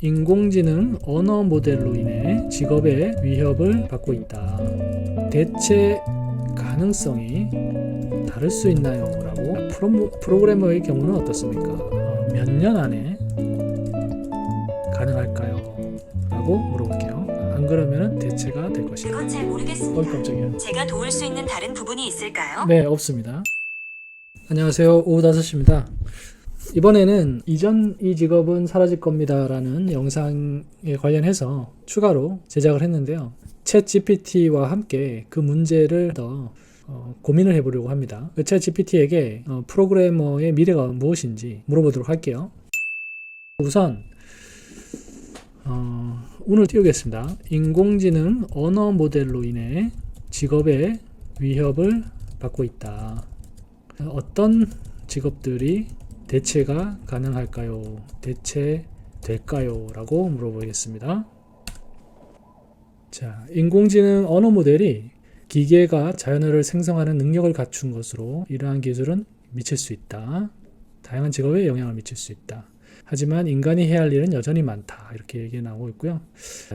인공지능 언어 모델로 인해 직업의 위협을 받고 있다. 대체 가능성이 다를 수 있나요? 라고 프로그래머의 경우는 어떻습니까? 몇 년 안에 가능할까요? 라고 물어볼게요. 안 그러면 대체가 될 것이다. 그건 잘 모르겠습니다. 깜짝이야. 제가 도울 수 있는 다른 부분이 있을까요? 네, 없습니다. 안녕하세요. 오후 5시입니다. 이번에는 이전 이 직업은 사라질 겁니다 라는 영상에 관련해서 추가로 제작을 했는데요. 챗 GPT와 함께 그 문제를 더 고민을 해보려고 합니다. 챗 GPT에게 프로그래머의 미래가 무엇인지 물어보도록 할게요. 우선 운을 띄우겠습니다. 인공지능 언어 모델로 인해 직업의 위협을 받고 있다. 어떤 직업들이 대체가 가능할까요? 대체될까요? 라고 물어보겠습니다. 자, 인공지능 언어 모델이 기계가 자연어를 생성하는 능력을 갖춘 것으로 이러한 기술은 미칠 수 있다. 다양한 직업에 영향을 미칠 수 있다. 하지만 인간이 해야 할 일은 여전히 많다. 이렇게 얘기 나오고 있고요.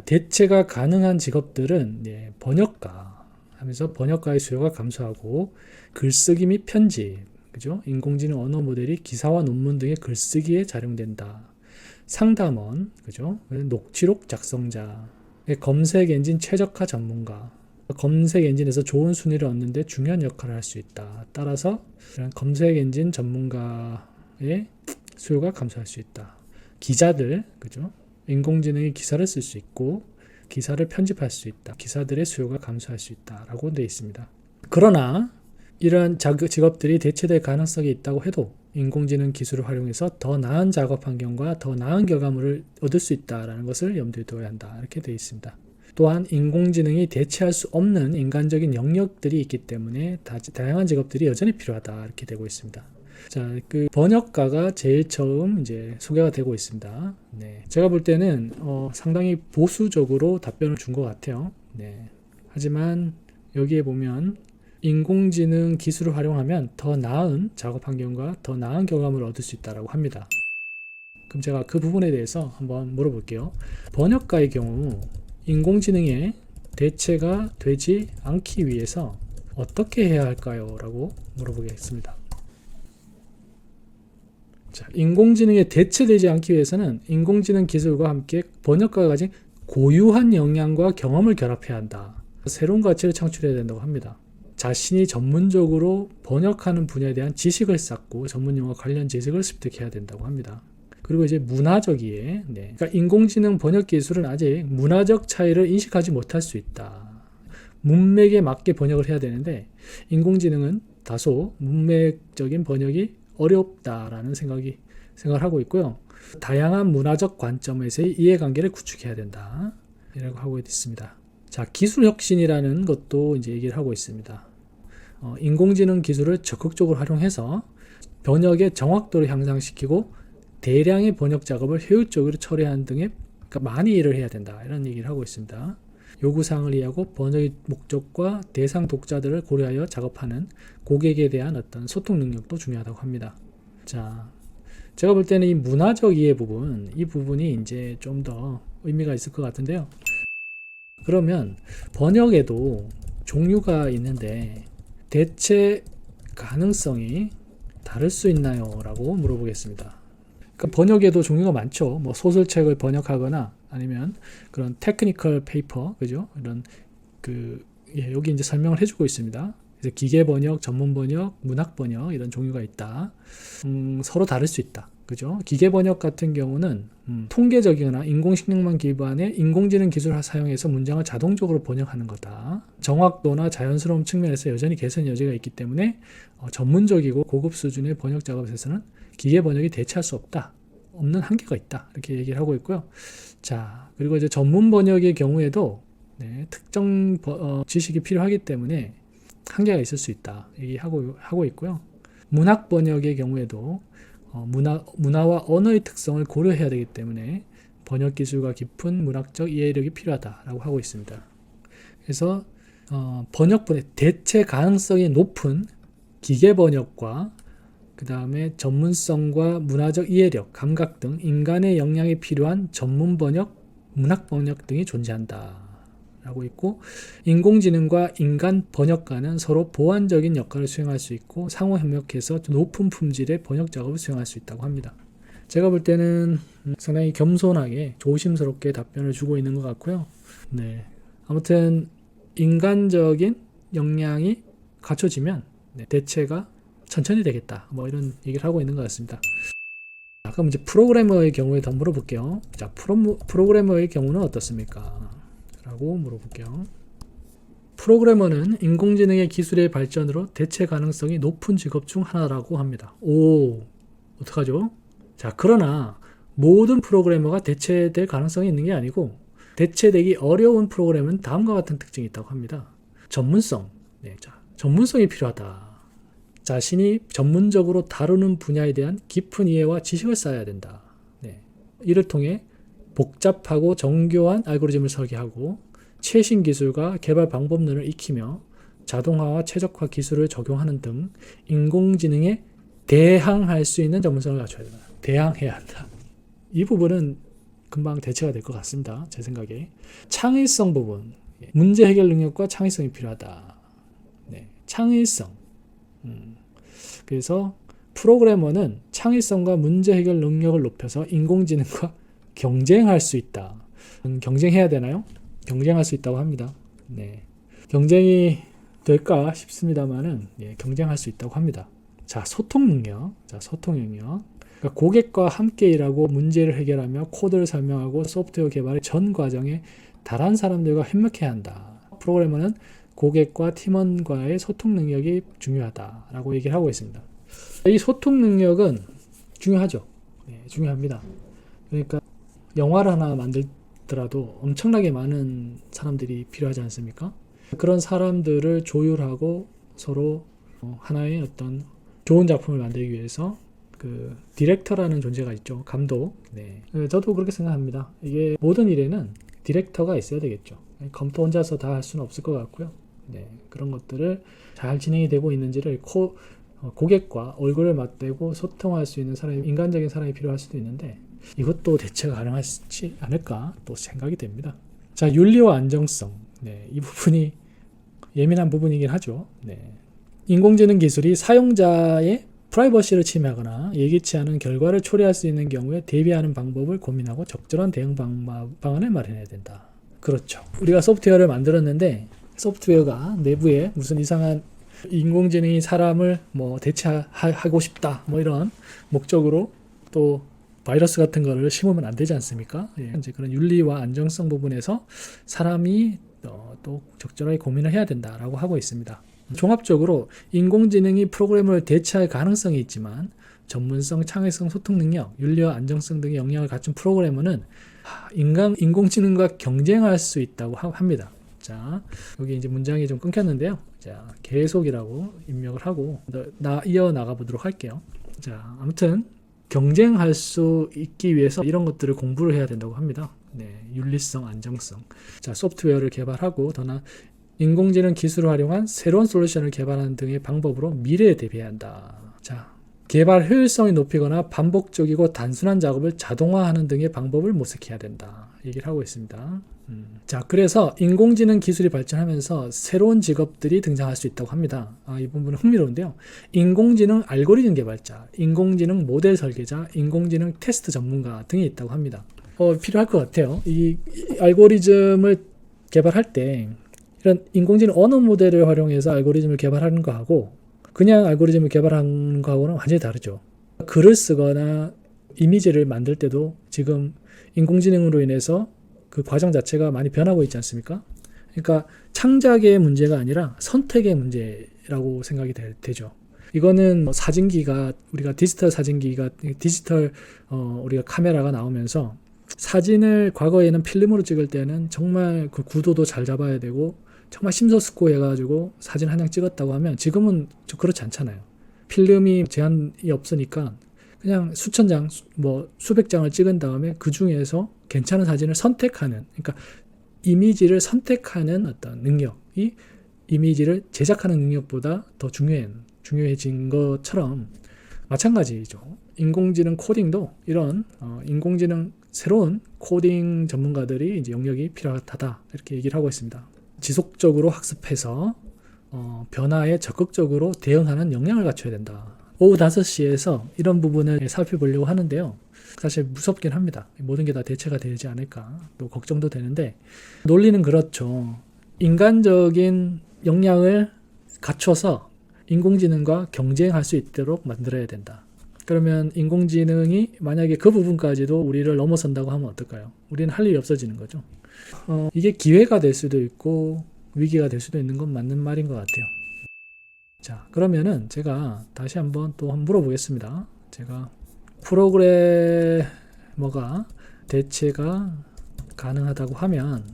대체가 가능한 직업들은 번역가 하면서 번역가의 수요가 감소하고 글쓰기 및 편집, 그죠? 인공지능 언어 모델이 기사와 논문 등의 글쓰기에 활용된다. 상담원, 그죠? 녹취록 작성자, 검색 엔진 최적화 전문가, 검색 엔진에서 좋은 순위를 얻는데 중요한 역할을 할 수 있다. 따라서 이런 검색 엔진 전문가의 수요가 감소할 수 있다. 기자들, 그죠? 인공지능이 기사를 쓸 수 있고 기사를 편집할 수 있다. 기사들의 수요가 감소할 수 있다라고 되어 있습니다. 그러나 이러한 직업들이 대체될 가능성이 있다고 해도 인공지능 기술을 활용해서 더 나은 작업 환경과 더 나은 결과물을 얻을 수 있다는 것을 염두에 둬야 한다. 이렇게 되어 있습니다. 또한 인공지능이 대체할 수 없는 인간적인 영역들이 있기 때문에 다양한 직업들이 여전히 필요하다. 이렇게 되고 있습니다. 자, 그 번역가가 제일 처음 이제 소개가 되고 있습니다. 네, 제가 볼 때는 상당히 보수적으로 답변을 준 것 같아요. 네, 하지만 여기에 보면 인공지능 기술을 활용하면 더 나은 작업 환경과 더 나은 결과물을 얻을 수 있다고 합니다. 그럼 제가 그 부분에 대해서 한번 물어볼게요. 번역가의 경우 인공지능의 대체가 되지 않기 위해서 어떻게 해야 할까요? 라고 물어보겠습니다. 자, 인공지능에 대체되지 않기 위해서는 인공지능 기술과 함께 번역가가 가진 고유한 역량과 경험을 결합해야 한다. 새로운 가치를 창출해야 된다고 합니다. 자신이 전문적으로 번역하는 분야에 대한 지식을 쌓고 전문 용어 관련 지식을 습득해야 된다고 합니다. 그리고 이제 문화적 이해, 그러니까 인공지능 번역 기술은 아직 문화적 차이를 인식하지 못할 수 있다. 문맥에 맞게 번역을 해야 되는데 인공지능은 다소 문맥적인 번역이 어렵다라는 생각을 하고 있고요. 다양한 문화적 관점에서의 이해관계를 구축해야 된다. 이라고 하고 있습니다. 자, 기술 혁신이라는 것도 이제 얘기를 하고 있습니다. 인공지능 기술을 적극적으로 활용해서 번역의 정확도를 향상시키고 대량의 번역 작업을 효율적으로 처리하는 등의 많이 일을 해야 된다. 이런 얘기를 하고 있습니다. 요구사항을 이해하고 번역의 목적과 대상 독자들을 고려하여 작업하는 고객에 대한 어떤 소통 능력도 중요하다고 합니다. 자, 제가 볼 때는 이 문화적 이해 부분, 이 부분이 이제 좀 더 의미가 있을 것 같은데요. 그러면 번역에도 종류가 있는데 대체 가능성이 다를 수 있나요? 라고 물어보겠습니다. 그러니까 번역에도 종류가 많죠. 뭐 소설책을 번역하거나 아니면 그런 테크니컬 페이퍼, 그죠? 이런 여기 이제 설명을 해주고 있습니다. 그래서 기계 번역, 전문 번역, 문학 번역 이런 종류가 있다. 서로 다를 수 있다. 그죠? 기계 번역 같은 경우는 통계적이거나 인공식량만 기반의 인공지능 기술을 사용해서 문장을 자동적으로 번역하는 거다. 정확도나 자연스러움 측면에서 여전히 개선 여지가 있기 때문에 전문적이고 고급 수준의 번역 작업에서는 기계 번역이 대체할 수 없다. 없는 한계가 있다. 이렇게 얘기를 하고 있고요. 자, 그리고 이제 전문 번역의 경우에도 특정 지식이 필요하기 때문에 한계가 있을 수 있다. 얘기하고 있고요. 문학 번역의 경우에도 문화와 언어의 특성을 고려해야 되기 때문에 번역 기술과 깊은 문학적 이해력이 필요하다라고 하고 있습니다. 그래서 번역본의 대체 가능성이 높은 기계 번역과 그 다음에 전문성과 문화적 이해력, 감각 등 인간의 역량이 필요한 전문 번역, 문학 번역 등이 존재한다 라고 있고, 인공지능과 인간 번역가는 서로 보완적인 역할을 수행할 수 있고 상호 협력해서 높은 품질의 번역 작업을 수행할 수 있다고 합니다. 제가 볼 때는 상당히 겸손하게 조심스럽게 답변을 주고 있는 것 같고요. 네. 아무튼 인간적인 역량이 갖춰지면 대체가 천천히 되겠다, 뭐 이런 얘기를 하고 있는 것 같습니다. 그럼 이제 프로그래머의 경우에 더 물어볼게요. 자, 프로그래머의 경우는 어떻습니까? 라고 물어볼게요. 프로그래머는 인공지능의 기술의 발전으로 대체 가능성이 높은 직업 중 하나라고 합니다. 오, 어떡하죠? 자, 그러나 모든 프로그래머가 대체될 가능성이 있는 게 아니고, 대체되기 어려운 프로그램은 다음과 같은 특징이 있다고 합니다. 전문성. 네, 자, 전문성이 필요하다. 자신이 전문적으로 다루는 분야에 대한 깊은 이해와 지식을 쌓아야 된다. 네, 이를 통해 복잡하고 정교한 알고리즘을 설계하고 최신 기술과 개발 방법론을 익히며 자동화와 최적화 기술을 적용하는 등 인공지능에 대항할 수 있는 전문성을 갖춰야 된다. 대항해야 한다. 이 부분은 금방 대체가 될 것 같습니다. 제 생각에. 창의성 부분. 문제 해결 능력과 창의성이 필요하다. 네, 창의성. 그래서 프로그래머는 창의성과 문제 해결 능력을 높여서 인공지능과 경쟁할 수 있다. 경쟁해야 되나요? 경쟁할 수 있다고 합니다. 네, 경쟁이 될까 싶습니다만은, 예, 경쟁할 수 있다고 합니다. 자, 소통 능력. 자, 소통 능력. 그러니까 고객과 함께 일하고 문제를 해결하며 코드를 설명하고 소프트웨어 개발의 전 과정에 다른 사람들과 협력해야 한다. 프로그래머는 고객과 팀원과의 소통 능력이 중요하다라고 얘기를 하고 있습니다. 이 소통 능력은 중요하죠. 네, 중요합니다. 그러니까 영화를 하나 만들더라도 엄청나게 많은 사람들이 필요하지 않습니까? 그런 사람들을 조율하고 서로 하나의 어떤 좋은 작품을 만들기 위해서 그 디렉터라는 존재가 있죠. 감독. 네, 저도 그렇게 생각합니다. 이게 모든 일에는 디렉터가 있어야 되겠죠. 컴퓨터 혼자서 다 할 수는 없을 것 같고요. 네, 그런 것들을 잘 진행이 되고 있는지를 고객과 얼굴을 맞대고 소통할 수 있는 사람이, 인간적인 사람이 필요할 수도 있는데, 이것도 대체가 가능하지 않을까 또 생각이 됩니다. 자, 윤리와 안정성. 네, 이 부분이 예민한 부분이긴 하죠. 네. 인공지능 기술이 사용자의 프라이버시를 침해하거나 예기치 않은 결과를 초래할 수 있는 경우에 대비하는 방법을 고민하고 적절한 대응 방안을 마련해야 된다. 그렇죠. 우리가 소프트웨어를 만들었는데 소프트웨어가 내부에 무슨 이상한 인공지능이 사람을 뭐 대체하고 싶다, 뭐 이런 목적으로 또 바이러스 같은 거를 심으면 안 되지 않습니까? 예, 이제 그런 윤리와 안정성 부분에서 사람이 또 적절하게 고민을 해야 된다라고 하고 있습니다. 종합적으로 인공지능이 프로그래머를 대체할 가능성이 있지만 전문성, 창의성, 소통 능력, 윤리와 안정성 등의 역량을 갖춘 프로그래머는 인공지능과 경쟁할 수 있다고 합니다. 자, 여기 이제 문장이 좀 끊겼는데요. 자, 계속이라고 입력을 하고 이어나가 보도록 할게요. 자, 아무튼 경쟁할 수 있기 위해서 이런 것들을 공부를 해야 된다고 합니다. 네, 윤리성, 안정성. 자, 소프트웨어를 개발하고 더나 인공지능 기술을 활용한 새로운 솔루션을 개발하는 등의 방법으로 미래에 대비해야 한다. 자, 개발 효율성이 높이거나 반복적이고 단순한 작업을 자동화하는 등의 방법을 모색해야 된다. 얘기를 하고 있습니다. 자, 그래서 인공지능 기술이 발전하면서 새로운 직업들이 등장할 수 있다고 합니다. 이 부분은 흥미로운데요. 인공지능 알고리즘 개발자, 인공지능 모델 설계자, 인공지능 테스트 전문가 등이 있다고 합니다. 필요할 것 같아요. 이 알고리즘을 개발할 때 이런 인공지능 언어 모델을 활용해서 알고리즘을 개발하는 거하고 그냥 알고리즘을 개발하는 거하고는 완전히 다르죠. 글을 쓰거나 이미지를 만들 때도 지금 인공지능으로 인해서 그 과정 자체가 많이 변하고 있지 않습니까? 그러니까 창작의 문제가 아니라 선택의 문제라고 생각이 되죠. 이거는 사진기가, 우리가 디지털 사진기가, 우리가 카메라가 나오면서 사진을 과거에는 필름으로 찍을 때는 정말 그 구도도 잘 잡아야 되고 정말 심사숙고해가지고 사진 한 장 찍었다고 하면 지금은 그렇지 않잖아요. 필름이 제한이 없으니까 그냥 수천 장, 뭐 수백 장을 찍은 다음에 그 중에서 괜찮은 사진을 선택하는, 그러니까 이미지를 선택하는 어떤 능력이 이미지를 제작하는 능력보다 더 중요해진 것처럼 마찬가지죠. 인공지능 코딩도 이런 인공지능 새로운 코딩 전문가들이 이제 영역이 필요하다 이렇게 얘기를 하고 있습니다. 지속적으로 학습해서 변화에 적극적으로 대응하는 역량을 갖춰야 된다. 오후 5시에서 이런 부분을 살펴보려고 하는데요. 사실 무섭긴 합니다. 모든 게 다 대체가 되지 않을까 또 걱정도 되는데, 논리는 그렇죠. 인간적인 역량을 갖춰서 인공지능과 경쟁할 수 있도록 만들어야 된다. 그러면 인공지능이 만약에 그 부분까지도 우리를 넘어선다고 하면 어떨까요? 우리는 할 일이 없어지는 거죠. 이게 기회가 될 수도 있고 위기가 될 수도 있는 건 맞는 말인 것 같아요. 자, 그러면은 제가 다시 한번 물어보겠습니다. 제가 프로그래머가 대체가 가능하다고 하면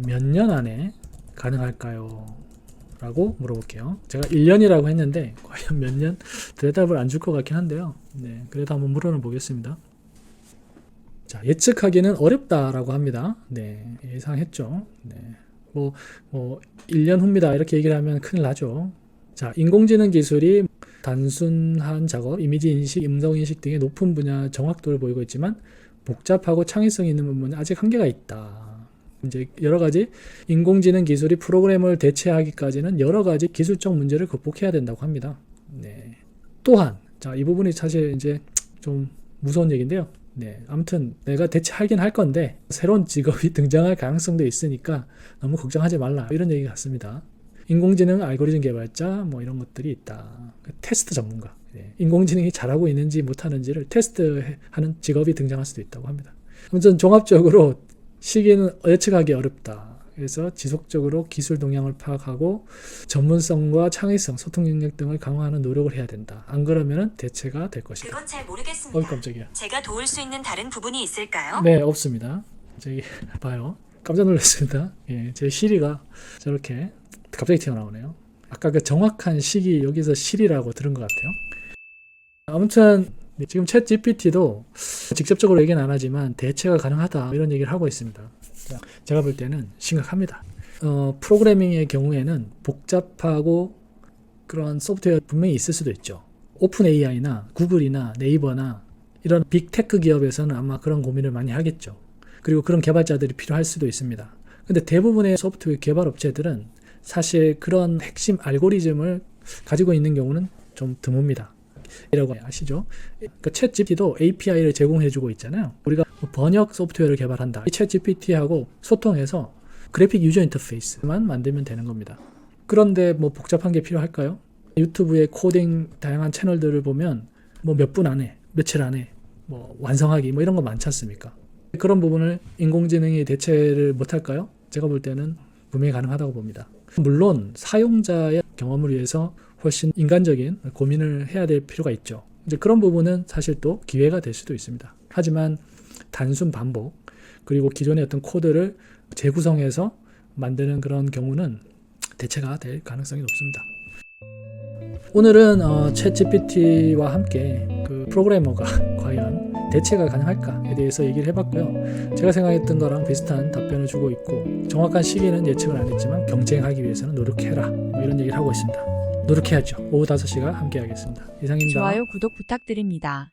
몇 년 안에 가능할까요? 라고 물어볼게요. 제가 1년이라고 했는데 과연 몇 년? 대답을 안 줄 것 같긴 한데요. 네, 그래도 한번 물어는 보겠습니다. 자, 예측하기는 어렵다라고 합니다. 네, 예상했죠. 네, 뭐 1년 후입니다 이렇게 얘기를 하면 큰일 나죠. 자, 인공지능 기술이 단순한 작업, 이미지 인식, 음성 인식 등의 높은 분야 정확도를 보이고 있지만 복잡하고 창의성 있는 부분은 아직 한계가 있다. 이제 여러 가지 인공지능 기술이 프로그래머를 대체하기까지는 여러 가지 기술적 문제를 극복해야 된다고 합니다. 네. 또한, 자, 이 부분이 사실 이제 좀 무서운 얘기인데요. 네. 아무튼 내가 대체하긴 할 건데 새로운 직업이 등장할 가능성도 있으니까 너무 걱정하지 말라. 이런 얘기 같습니다. 인공지능 알고리즘 개발자 뭐 이런 것들이 있다. 테스트 전문가. 네. 인공지능이 잘하고 있는지 못하는지를 테스트하는 직업이 등장할 수도 있다고 합니다. 아무튼 종합적으로 시기는 예측하기 어렵다. 그래서 지속적으로 기술 동향을 파악하고 전문성과 창의성, 소통 능력 등을 강화하는 노력을 해야 된다. 안 그러면 대체가 될 것이다. 그건 잘 모르겠습니다. 깜짝이야. 제가 도울 수 있는 다른 부분이 있을까요? 네, 없습니다. 저기 봐요. 깜짝 놀랐습니다. 예, 제 시리가 저렇게 갑자기 튀어나오네요. 아까 그 정확한 시기 여기서 시리라고 들은 것 같아요. 아무튼 지금 챗 GPT도 직접적으로 얘기는 안 하지만 대체가 가능하다 이런 얘기를 하고 있습니다. 제가 볼 때는 심각합니다. 프로그래밍의 경우에는 복잡하고 그런 소프트웨어 분명히 있을 수도 있죠. 오픈 AI나 구글이나 네이버나 이런 빅테크 기업에서는 아마 그런 고민을 많이 하겠죠. 그리고 그런 개발자들이 필요할 수도 있습니다. 근데 대부분의 소프트웨어 개발 업체들은 사실 그런 핵심 알고리즘을 가지고 있는 경우는 좀 드뭅니다. 이라고 아시죠? 그러니까 챗 GPT도 API를 제공해주고 있잖아요. 우리가 번역 소프트웨어를 개발한다. 이 챗 GPT하고 소통해서 그래픽 유저 인터페이스만 만들면 되는 겁니다. 그런데 뭐 복잡한 게 필요할까요? 유튜브의 코딩 다양한 채널들을 보면 뭐 몇 분 안에, 며칠 안에 뭐 완성하기 뭐 이런 거 많지 않습니까? 그런 부분을 인공지능이 대체를 못할까요? 제가 볼 때는 분명히 가능하다고 봅니다. 물론 사용자의 경험을 위해서 훨씬 인간적인 고민을 해야 될 필요가 있죠. 이제 그런 부분은 사실 또 기회가 될 수도 있습니다. 하지만 단순 반복 그리고 기존의 어떤 코드를 재구성해서 만드는 그런 경우는 대체가 될 가능성이 높습니다. 오늘은 챗 GPT와 함께 그 프로그래머가 과연 대체가 가능할까에 대해서 얘기를 해봤고요. 제가 생각했던 거랑 비슷한 답변을 주고 있고 정확한 시기는 예측을 안 했지만 경쟁하기 위해서는 노력해라 뭐 이런 얘기를 하고 있습니다. 노력해야죠. 오후 5시가 함께 하겠습니다. 이상입니다. 좋아요, 구독 부탁드립니다.